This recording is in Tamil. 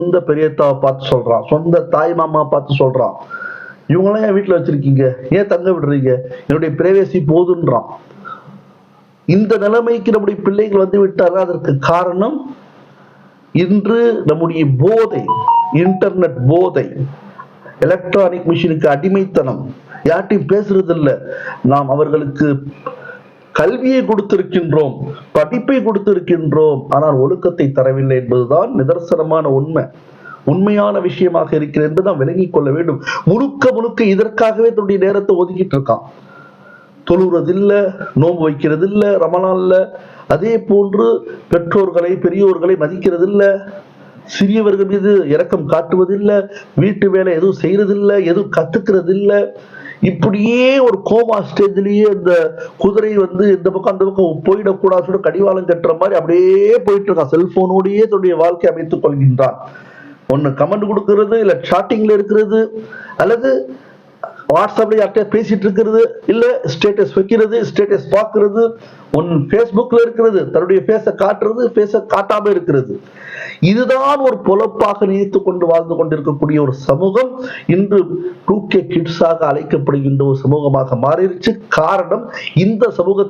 சொந்த பெரியத்தாவை பார்த்து சொல்றான், சொந்த தாய் மாமா பார்த்து சொல்றான், இவங்களாம் என் வீட்டுல வச்சிருக்கீங்க, ஏன் தங்க விடுறீங்க, என்னுடைய பிரைவேசி போதுன்றான். இந்த நிலைமைக்கு நம்முடைய பிள்ளைகள் வந்து விட்டார்கள். அதற்கு காரணம் இன்று நம்முடைய போதை, இன்டர்நெட் போதை, எலக்ட்ரானிக் மிஷினுக்கு அடிமைத்தனம். யார்ட்டையும் பேசுறது இல்லை. நாம் அவர்களுக்கு கல்வியை கொடுத்திருக்கின்றோம், படிப்பை கொடுத்திருக்கின்றோம், ஆனால் ஒழுக்கத்தை தரவில்லை என்பதுதான் நிதர்சனமான உண்மை, உண்மையான விஷயமாக இருக்கிறது என்று நாம் விளங்கிக் கொள்ள வேண்டும். முழுக்க முழுக்க இதற்காகவே தன்னுடைய நேரத்தை ஒதுக்கிட்டு இருக்கான். தொழுறதில்லை, நோன்பு வைக்கிறது இல்லை ரமலான்ல, அதே போன்று பெற்றோர்களை பெரியோர்களை மதிக்கிறதில்லை, சிறியவர்கள் மீது இரக்கம் காட்டுவதில்லை, வீட்டு வேலை எதுவும் செய்யறதில்லை, எதுவும் கத்துக்கிறது இல்லை. இப்படியே ஒரு கோமா ஸ்டேஜ்லயே இந்த குதிரை வந்து இந்த பக்கம் அந்த பக்கம் போயிடக்கூடாது கடிவாளம் கட்டுற மாதிரி அப்படியே போயிட்டு இருக்கான். செல்போனோடையே தன்னுடைய வாழ்க்கை அமைத்துக் கொள்கின்றான். ஒன்னு கமெண்ட் கொடுக்கிறது, இல்ல சாட்டிங்ல இருக்கிறது, அல்லது வாட்ஸ்அப்ல யார்கிட்ட பேசிட்டு இருக்கிறது, இல்ல ஸ்டேட்டஸ் வைக்கிறது, ஸ்டேட்டஸ் பார்க்கிறது, ஒன் பேஸ்புக்ல இருக்கிறது, தன்னுடைய பேச காட்டுறது, பேச காட்டாம இருக்கிறது. இதுதான் ஒரு பொழப்பாக நினைத்துக் கொண்டு வாழ்ந்து கொண்டிருக்கக்கூடிய ஒரு சமூகம் இன்று 2K கிட்ஸாக அழைக்கப்படுகின்ற ஒரு சமூகமாக மாறிடுச்சு. காரணம், இந்த சமூக